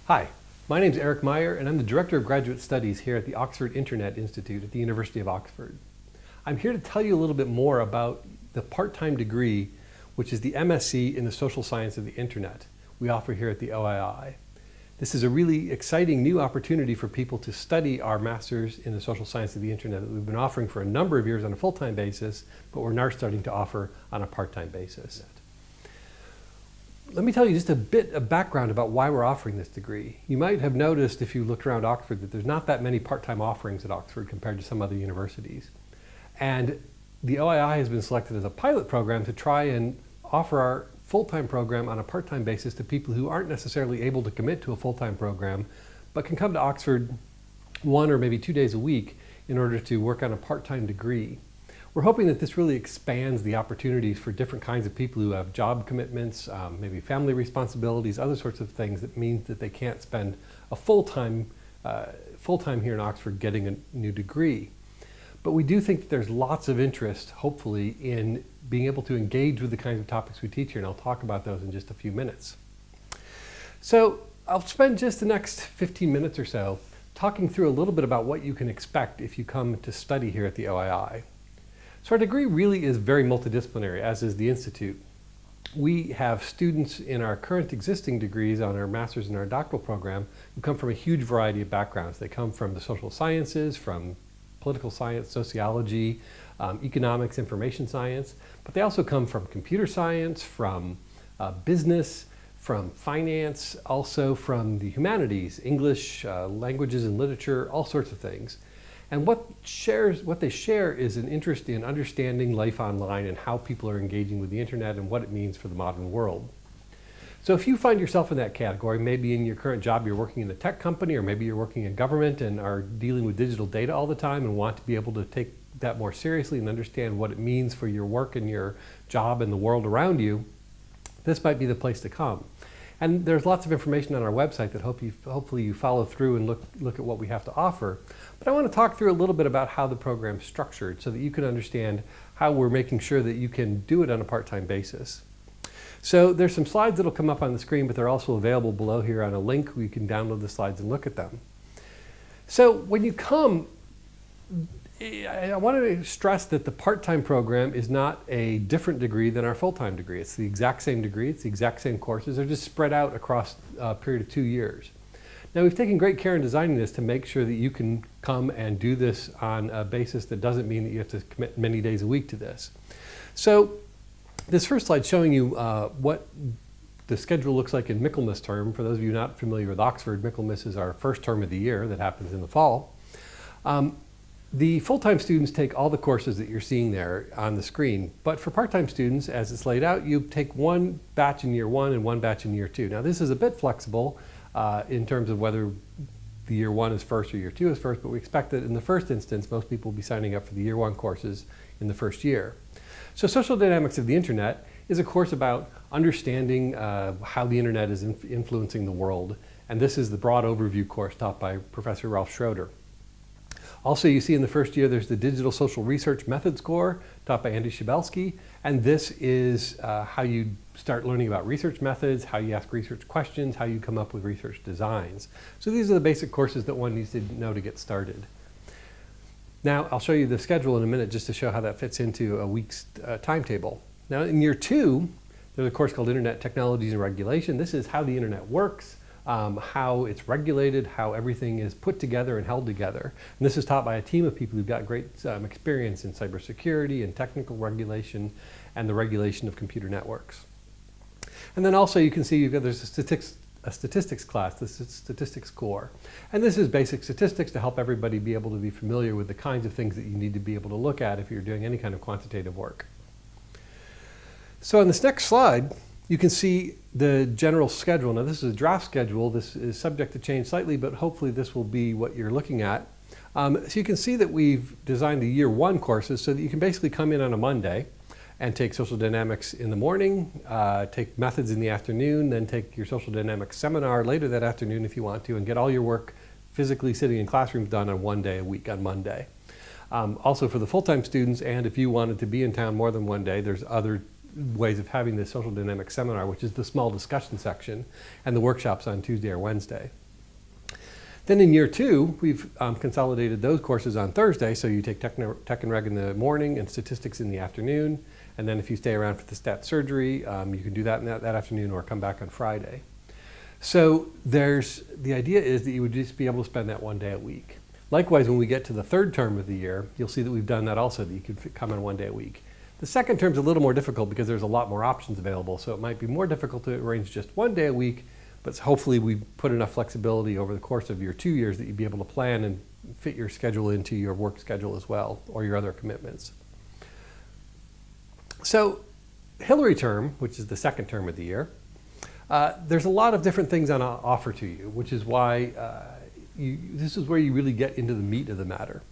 Hi, my name is Eric Meyer, and I'm the Director of Graduate Studies here at the Oxford Internet Institute at the University of Oxford. I'm here to tell you a little bit more about the part-time degree, which is the MSc in the Social Science of the Internet we offer here at the OII. This is a really exciting new opportunity for people to study our Masters in the Social Science of the Internet that we've been offering for a number of years on a full-time basis, but we're now starting to offer on a part-time basis. Let me tell you just a bit of background about why we're offering this degree. You might have noticed if you looked around Oxford that there's not that many part-time offerings at Oxford compared to some other universities. And the OII has been selected as a pilot program to try and offer our full-time program on a part-time basis to people who aren't necessarily able to commit to a full-time program, but can come to Oxford 1 or maybe 2 days a week in order to work on a part-time degree. We're hoping that this really expands the opportunities for different kinds of people who have job commitments, maybe family responsibilities, other sorts of things that means that they can't spend a full-time here in Oxford getting a new degree. But we do think that there's lots of interest, hopefully, in being able to engage with the kinds of topics we teach here, and I'll talk about those in just a few minutes. So I'll spend just the next 15 minutes or so talking through a little bit about what you can expect if you come to study here at the OII. So our degree really is very multidisciplinary, as is the Institute. We have students in our current existing degrees on our master's and our doctoral program who come from a huge variety of backgrounds. They come from the social sciences, from political science, sociology, economics, information science, but they also come from computer science, from business, from finance, also from the humanities, English, languages and literature, all sorts of things. And what they share is an interest in understanding life online and how people are engaging with the internet and what it means for the modern world. So if you find yourself in that category, maybe in your current job you're working in a tech company, or maybe you're working in government and are dealing with digital data all the time and want to be able to take that more seriously and understand what it means for your work and your job and the world around you, this might be the place to come. And there's lots of information on our website that hopefully you follow through and look at what we have to offer. But I want to talk through a little bit about how the program's structured so that you can understand how we're making sure that you can do it on a part-time basis. So there's some slides that'll come up on the screen, but they're also available below here on a link where you can download the slides and look at them. So when you come, I want to stress that the part-time program is not a different degree than our full-time degree. It's the exact same degree, it's the exact same courses. They're just spread out across a period of 2 years. Now we've taken great care in designing this to make sure that you can come and do this on a basis that doesn't mean that you have to commit many days a week to this. So this first slide showing you what the schedule looks like in Michaelmas term. For those of you not familiar with Oxford, Michaelmas is our first term of the year that happens in the fall. The full-time students take all the courses that you're seeing there on the screen, but for part-time students, as it's laid out, you take one batch in year 1 and one batch in year 2. Now this is a bit flexible in terms of whether the year 1 is first or year 2 is first, but we expect that in the first instance, most people will be signing up for the year 1 courses in the first year. So Social Dynamics of the Internet is a course about understanding how the internet is influencing the world, and this is the broad overview course taught by Professor Ralph Schroeder. Also, you see in the first year there's the Digital Social Research Methods Core taught by Andy Shabelsky, and this is how you start learning about research methods, how you ask research questions, how you come up with research designs. So these are the basic courses that one needs to know to get started. Now I'll show you the schedule in a minute just to show how that fits into a week's timetable. Now in year 2, there's a course called Internet Technologies and Regulation. This is how the internet works, how it's regulated, how everything is put together and held together. And this is taught by a team of people who've got great experience in cybersecurity and technical regulation and the regulation of computer networks. And then also you can see there's a statistics class, this is statistics core. And this is basic statistics to help everybody be able to be familiar with the kinds of things that you need to be able to look at if you're doing any kind of quantitative work. So on this next slide, you can see the general schedule. Now this is a draft schedule. This is subject to change slightly, but hopefully this will be what you're looking at. So you can see that we've designed the year 1 courses so that you can basically come in on a Monday and take social dynamics in the morning, take methods in the afternoon, then take your social dynamics seminar later that afternoon if you want to, and get all your work physically sitting in classrooms done on 1 day a week on Monday. Also for the full-time students, and if you wanted to be in town more than 1 day, there's other ways of having this social dynamics seminar, which is the small discussion section, and the workshops on Tuesday or Wednesday. Then in year 2, we've consolidated those courses on Thursday, so you take Tech and Reg in the morning and Statistics in the afternoon, and then if you stay around for the stat surgery, you can do that in that afternoon or come back on Friday. So the idea is that you would just be able to spend that one day a week. Likewise, when we get to the third term of the year, you'll see that we've done that also, that you could come in one day a week. The second term is a little more difficult because there's a lot more options available, so it might be more difficult to arrange just one day a week, but hopefully we put enough flexibility over the course of your 2 years that you'd be able to plan and fit your schedule into your work schedule as well, or your other commitments. So Hillary term, which is the second term of the year, there's a lot of different things on offer to you, which is why this is where you really get into the meat of the matter.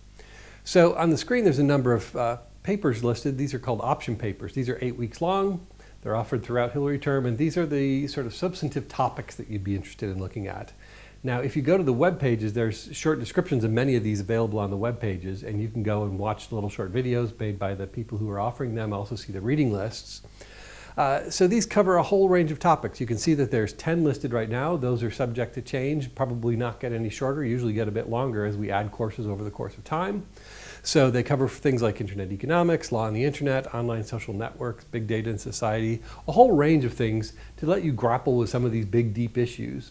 So on the screen there's a number of papers listed. These are called option papers. These are 8 weeks long. They're offered throughout Hillary term, and these are the sort of substantive topics that you'd be interested in looking at. Now, if you go to the web pages, there's short descriptions of many of these available on the web pages, and you can go and watch the little short videos made by the people who are offering them, also see the reading lists. So these cover a whole range of topics. You can see that there's 10 listed right now. Those are subject to change, probably not get any shorter, usually get a bit longer as we add courses over the course of time. So they cover things like internet economics, law on the internet, online social networks, big data and society, a whole range of things to let you grapple with some of these big, deep issues.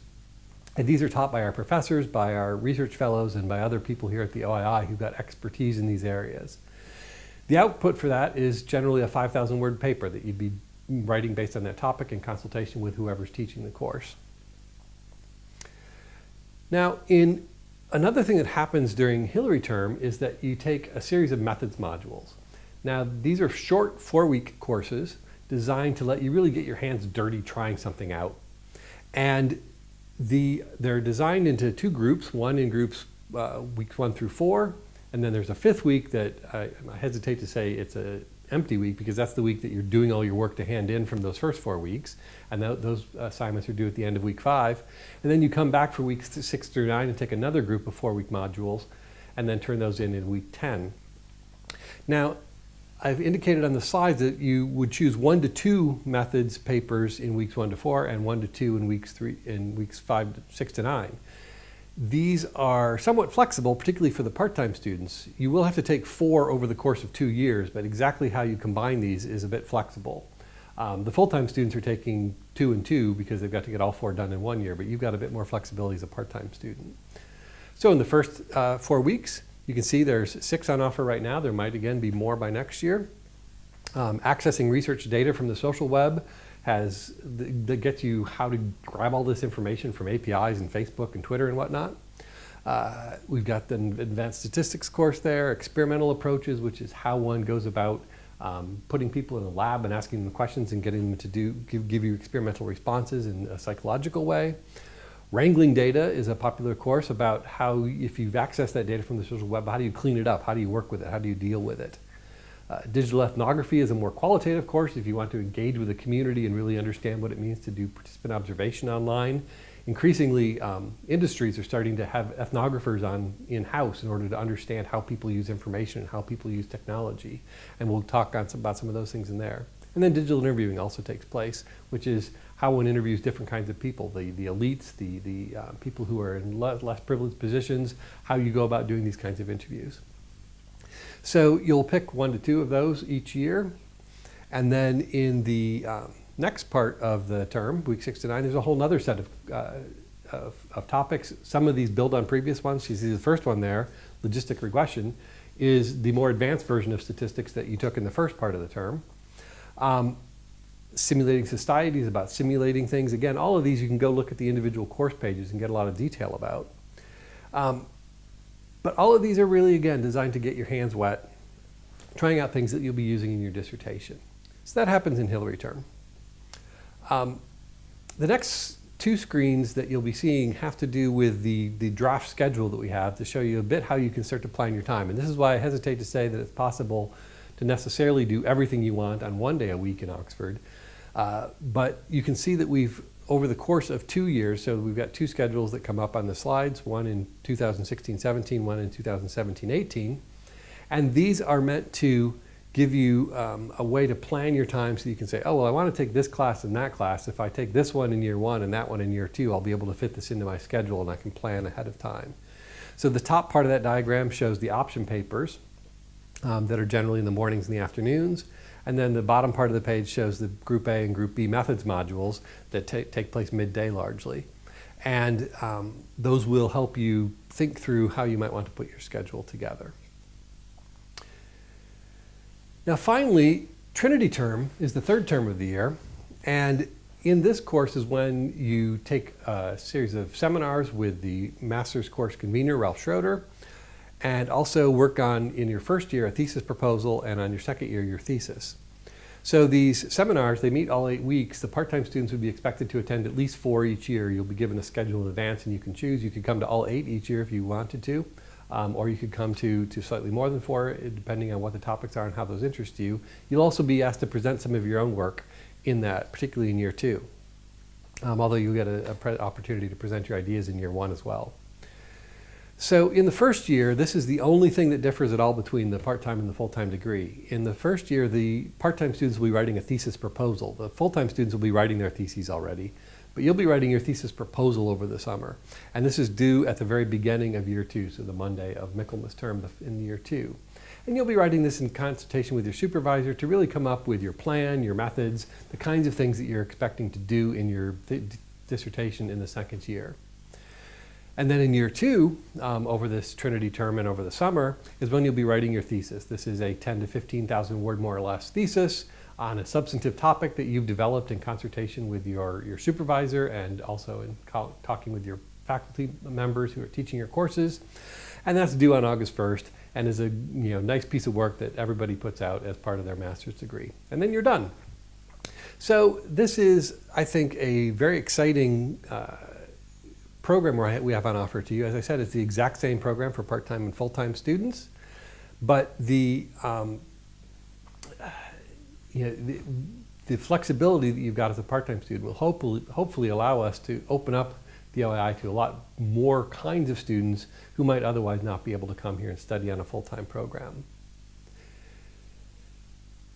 And these are taught by our professors, by our research fellows, and by other people here at the OII who've got expertise in these areas. The output for that is generally a 5,000 word paper that you'd be writing based on that topic in consultation with whoever's teaching the course. Now, another thing that happens during Hillary term is that you take a series of methods modules. Now, these are short 4-week courses designed to let you really get your hands dirty trying something out. And they're designed into 2 groups, one in groups weeks 1 through 4, and then there's a 5th week that I hesitate to say it's an empty week because that's the week that you're doing all your work to hand in from those first 4 weeks, and those assignments are due at the end of week 5. And then you come back for weeks 6 through 9 and take another group of 4-week modules and then turn those in week 10. Now, I've indicated on the slides that you would choose 1 to 2 methods papers in weeks 1 to 4 and 1 to 2 in weeks 5 to 6 to 9. These are somewhat flexible, particularly for the part-time students. You will have to take 4 over the course of 2 years, but exactly how you combine these is a bit flexible. The full-time students are taking 2 and 2 because they've got to get all 4 done in 1 year, but you've got a bit more flexibility as a part-time student. So in the first 4 weeks, you can see there's 6 on offer right now. There might again be more by next year. Accessing research data from the social web that gets you how to grab all this information from APIs and Facebook and Twitter and whatnot. We've got the advanced statistics course there, experimental approaches, which is how one goes about putting people in a lab and asking them questions and getting them to give you experimental responses in a psychological way. Wrangling data is a popular course about how, if you've accessed that data from the social web, how do you clean it up? How do you work with it? How do you deal with it? Digital ethnography is a more qualitative course if you want to engage with the community and really understand what it means to do participant observation online. Increasingly, industries are starting to have ethnographers in-house in order to understand how people use information and how people use technology. And we'll talk about some of those things in there. And then digital interviewing also takes place, which is how one interviews different kinds of people, the elites, the people who are in less privileged positions, how you go about doing these kinds of interviews. So you'll pick 1 to 2 of those each year. And then in the next part of the term, week 6 to 9, there's a whole other set of topics. Some of these build on previous ones. You see the first one there, logistic regression, is the more advanced version of statistics that you took in the first part of the term. Simulating societies, about simulating things. Again, all of these you can go look at the individual course pages and get a lot of detail about. But all of these are really, again, designed to get your hands wet, trying out things that you'll be using in your dissertation. So that happens in Hillary term. The next 2 screens that you'll be seeing have to do with the draft schedule that we have to show you a bit how you can start to plan your time. And this is why I hesitate to say that it's possible to necessarily do everything you want on 1 day a week in Oxford. But you can see that we've, over the course of 2 years, so we've got 2 schedules that come up on the slides, one in 2016-17, one in 2017-18. And these are meant to give you a way to plan your time so you can say, oh, well, I want to take this class and that class. If I take this one in year 1 and that one in year 2, I'll be able to fit this into my schedule and I can plan ahead of time. So the top part of that diagram shows the option papers that are generally in the mornings and the afternoons. And then the bottom part of the page shows the Group A and Group B methods modules that take place midday largely. And those will help you think through how you might want to put your schedule together. Now finally, Trinity Term is the third term of the year. And in this course is when you take a series of seminars with the master's course convener, Ralph Schroeder, and also work on, in your first year, a thesis proposal, and on your second year, your thesis. So these seminars, they meet all 8 weeks. The part-time students would be expected to attend at least 4 each year. You'll be given a schedule in advance and you can choose. You could come to all 8 each year if you wanted to, or you could come to slightly more than 4, depending on what the topics are and how those interest you. You'll also be asked to present some of your own work in that, particularly in year 2. Although you'll get an opportunity to present your ideas in year 1 as well. So in the first year, this is the only thing that differs at all between the part-time and the full-time degree. In the first year, the part-time students will be writing a thesis proposal. The full-time students will be writing their theses already, but you'll be writing your thesis proposal over the summer. And this is due at the very beginning of year 2, so the Monday of Michaelmas term in year 2. And you'll be writing this in consultation with your supervisor to really come up with your plan, your methods, the kinds of things that you're expecting to do in your dissertation in the second year. And then in year 2, over this Trinity term and over the summer, is when you'll be writing your thesis. This is a 10 to 15,000 word more or less thesis on a substantive topic that you've developed in consultation with your supervisor and also in talking with your faculty members who are teaching your courses. And that's due on August 1st and is a nice piece of work that everybody puts out as part of their master's degree. And then you're done. So this is, I think, a very exciting program we have on offer to you. As I said, it's the exact same program for part-time and full-time students, but the flexibility that you've got as a part-time student will hopefully allow us to open up the OII to a lot more kinds of students who might otherwise not be able to come here and study on a full-time program.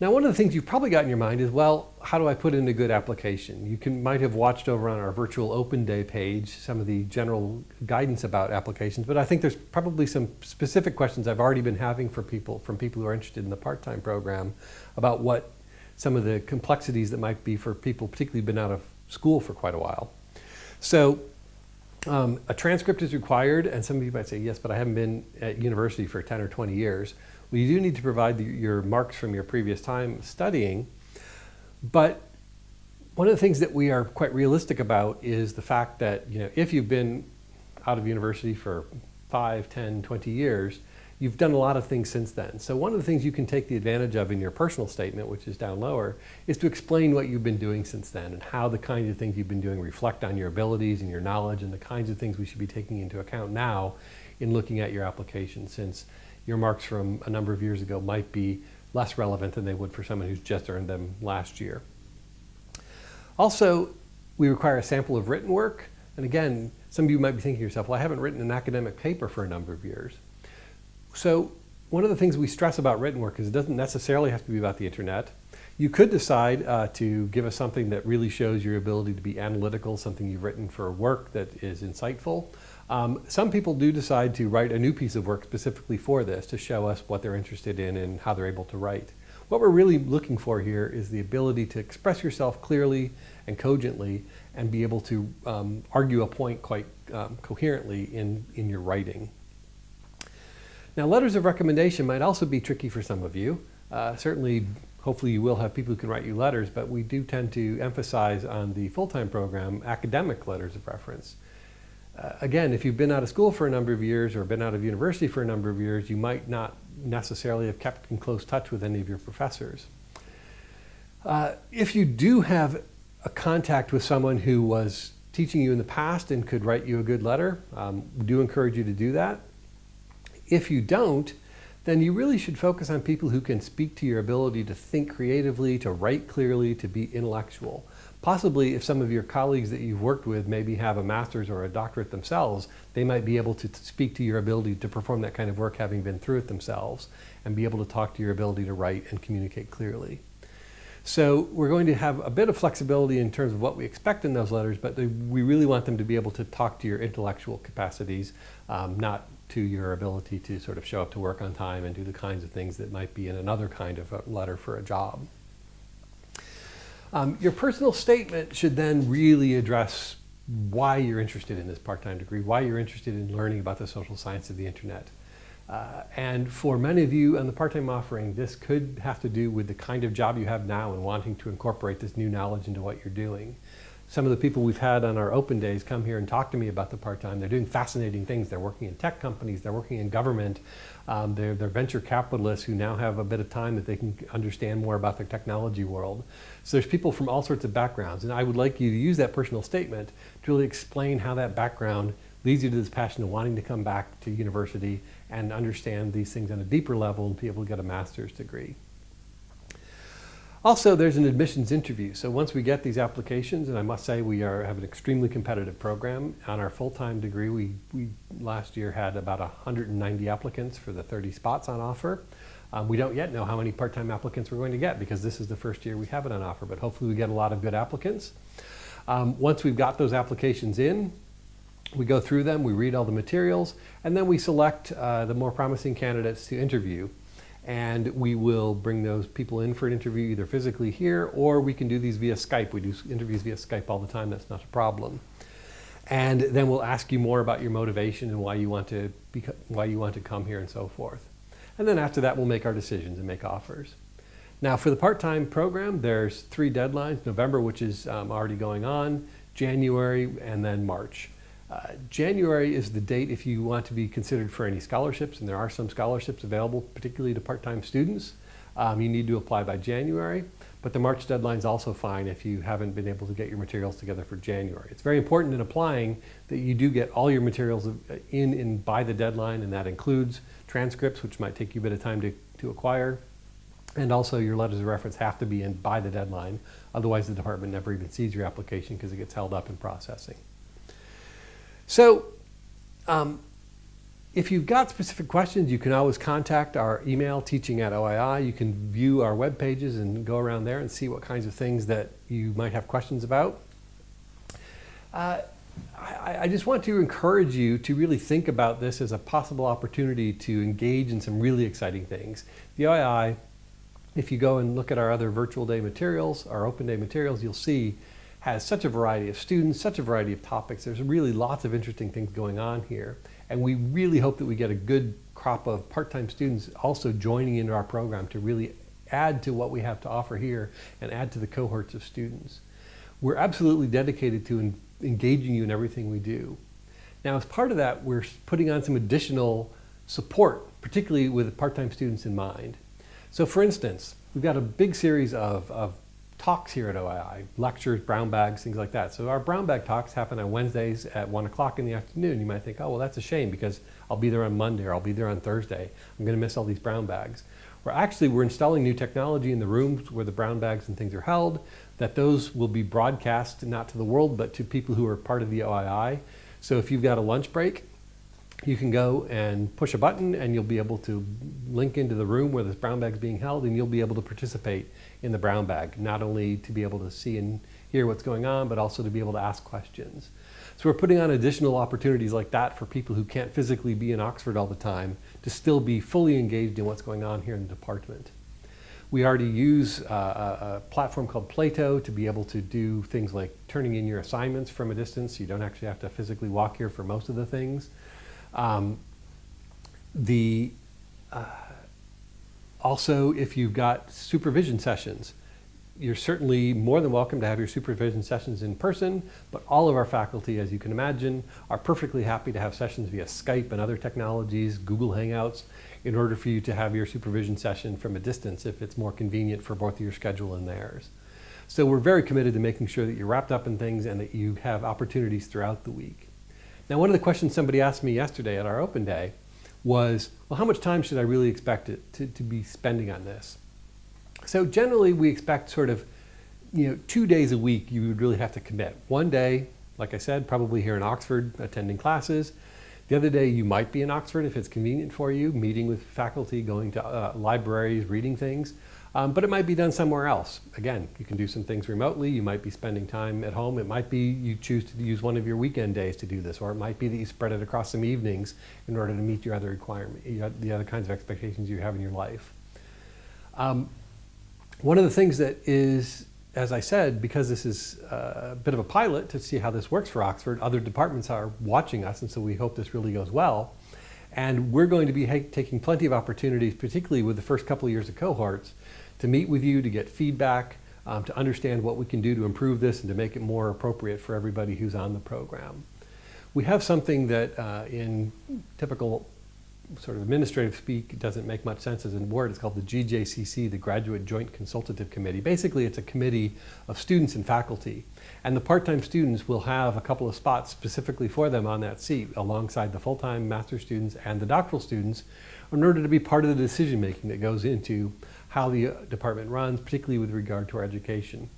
Now, one of the things you've probably got in your mind is, well, how do I put in a good application? You might have watched over on our virtual open day page some of the general guidance about applications, but I think there's probably some specific questions I've already been having from people who are interested in the part-time program about what some of the complexities that might be for people, particularly been out of school for quite a while. So a transcript is required, and some of you might say, yes, but I haven't been at university for 10 or 20 years. Well, you do need to provide your marks from your previous time studying, but one of the things that we are quite realistic about is the fact that if you've been out of university for 5, 10, 20 years, you've done a lot of things since then. So one of the things you can take the advantage of in your personal statement, which is down lower, is to explain what you've been doing since then and how the kinds of things you've been doing reflect on your abilities and your knowledge and the kinds of things we should be taking into account now in looking at your application, since your marks from a number of years ago might be less relevant than they would for someone who's just earned them last year. Also, we require a sample of written work. And again, some of you might be thinking to yourself, well, I haven't written an academic paper for a number of years. So one of the things we stress about written work is it doesn't necessarily have to be about the internet. You could decide to give us something that really shows your ability to be analytical, something you've written for work that is insightful. Some people do decide to write a new piece of work specifically for this to show us what they're interested in and how they're able to write. What we're really looking for here is the ability to express yourself clearly and cogently and be able to argue a point quite coherently in your writing. Now, letters of recommendation might also be tricky for some of you. Certainly, hopefully you will have people who can write you letters, but we do tend to emphasize on the full-time program academic letters of reference. Again, if you've been out of school for a number of years or been out of university for a number of years, you might not necessarily have kept in close touch with any of your professors. If you do have a contact with someone who was teaching you in the past and could write you a good letter, we do encourage you to do that. If you don't, then you really should focus on people who can speak to your ability to think creatively, to write clearly, to be intellectual. Possibly if some of your colleagues that you've worked with maybe have a master's or a doctorate themselves, they might be able to speak to your ability to perform that kind of work having been through it themselves, and be able to talk to your ability to write and communicate clearly. So we're going to have a bit of flexibility in terms of what we expect in those letters, but we really want them to be able to talk to your intellectual capacities, not to your ability to sort of show up to work on time and do the kinds of things that might be in another kind of a letter for a job. Your personal statement should then really address why you're interested in this part-time degree, why you're interested in learning about the social science of the internet. And for many of you on the part-time offering, this could have to do with the kind of job you have now and wanting to incorporate this new knowledge into what you're doing. Some of the people we've had on our open days come here and talk to me about the part-time. They're doing fascinating things. They're working in tech companies. They're working in government. They're venture capitalists who now have a bit of time that they can understand more about their technology world. So there's people from all sorts of backgrounds. And I would like you to use that personal statement to really explain how that background leads you to this passion of wanting to come back to university and understand these things on a deeper level and be able to get a master's degree. Also, there's an admissions interview. So once we get these applications, and I must say we have an extremely competitive program. On our full-time degree, we last year had about 190 applicants for the 30 spots on offer. We don't yet know how many part-time applicants we're going to get because this is the first year we have it on offer, but hopefully we get a lot of good applicants. Once we've got those applications in, we go through them, we read all the materials, and then we select the more promising candidates to interview. And we will bring those people in for an interview either physically here, or we can do these via Skype. We do interviews via Skype all the time, that's not a problem. And then we'll ask you more about your motivation and why you want to come here and so forth. And then after that, we'll make our decisions and make offers. Now for the part-time program, there's 3 deadlines: November, which is already going on, January, and then March. January is the date if you want to be considered for any scholarships, and there are some scholarships available, particularly to part-time students. You need to apply by January, but the March deadline is also fine if you haven't been able to get your materials together for January. It's very important in applying that you do get all your materials in by the deadline, and that includes transcripts, which might take you a bit of time to acquire, and also your letters of reference have to be in by the deadline. Otherwise, the department never even sees your application because it gets held up in processing. So if you've got specific questions, you can always contact our email, teaching@OII. You can view our web pages and go around there and see what kinds of things that you might have questions about. I just want to encourage you to really think about this as a possible opportunity to engage in some really exciting things. The OII, if you go and look at our other virtual day materials, our open day materials, you'll see has such a variety of students, such a variety of topics. There's really lots of interesting things going on here. And we really hope that we get a good crop of part-time students also joining into our program to really add to what we have to offer here and add to the cohorts of students. We're absolutely dedicated to engaging you in everything we do. Now, as part of that, we're putting on some additional support, particularly with part-time students in mind. So for instance, we've got a big series of talks here at OII, lectures, brown bags, things like that. So our brown bag talks happen on Wednesdays at 1 o'clock in the afternoon. You might think, oh, well, that's a shame because I'll be there on Monday or I'll be there on Thursday. I'm going to miss all these brown bags. We're installing new technology in the rooms where the brown bags and things are held, that those will be broadcast not to the world, but to people who are part of the OII. So if you've got a lunch break, you can go and push a button and you'll be able to link into the room where this brown bag is being held, and you'll be able to participate in the brown bag, not only to be able to see and hear what's going on, but also to be able to ask questions. So we're putting on additional opportunities like that for people who can't physically be in Oxford all the time to still be fully engaged in what's going on here in the department. We already use a platform called Plato to be able to do things like turning in your assignments from a distance. You don't actually have to physically walk here for most of the things. Also, if you've got supervision sessions, you're certainly more than welcome to have your supervision sessions in person, but all of our faculty, as you can imagine, are perfectly happy to have sessions via Skype and other technologies, Google Hangouts, in order for you to have your supervision session from a distance if it's more convenient for both your schedule and theirs. So we're very committed to making sure that you're wrapped up in things and that you have opportunities throughout the week. Now, one of the questions somebody asked me yesterday at our open day was, well, how much time should I really expect it to be spending on this? So generally we expect sort of 2 days a week you would really have to commit. One day, like I said, probably here in Oxford attending classes. The other day you might be in Oxford if it's convenient for you, meeting with faculty, going to libraries, reading things. But it might be done somewhere else. Again, you can do some things remotely. You might be spending time at home. It might be you choose to use one of your weekend days to do this, or it might be that you spread it across some evenings in order to meet your other requirements, the other kinds of expectations you have in your life. One of the things that is, as I said, because this is a bit of a pilot to see how this works for Oxford, other departments are watching us, and so we hope this really goes well. And we're going to be taking plenty of opportunities, particularly with the first couple of years of cohorts, to meet with you, to get feedback, to understand what we can do to improve this and to make it more appropriate for everybody who's on the program. We have something that in typical sort of administrative speak doesn't make much sense as a word. It's called the GJCC, the Graduate Joint Consultative Committee. Basically, it's a committee of students and faculty. And the part-time students will have a couple of spots specifically for them on that seat alongside the full-time master's students and the doctoral students in order to be part of the decision-making that goes into how the department runs, particularly with regard to our education.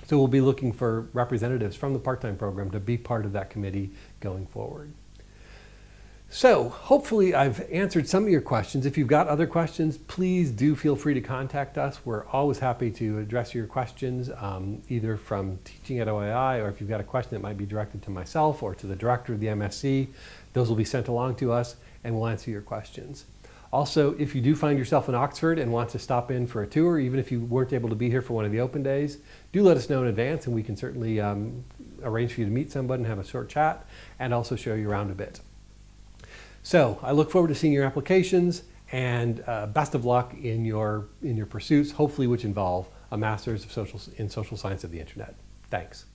So we'll be looking for representatives from the part-time program to be part of that committee going forward. So hopefully I've answered some of your questions. If you've got other questions, please do feel free to contact us. We're always happy to address your questions, either from teaching at OII, or if you've got a question that might be directed to myself or to the director of the MSc, those will be sent along to us and we'll answer your questions. Also, if you do find yourself in Oxford and want to stop in for a tour, even if you weren't able to be here for one of the open days, do let us know in advance and we can certainly arrange for you to meet somebody and have a short chat and also show you around a bit. So I look forward to seeing your applications and best of luck in your pursuits, hopefully which involve a master's in social science of the internet. Thanks.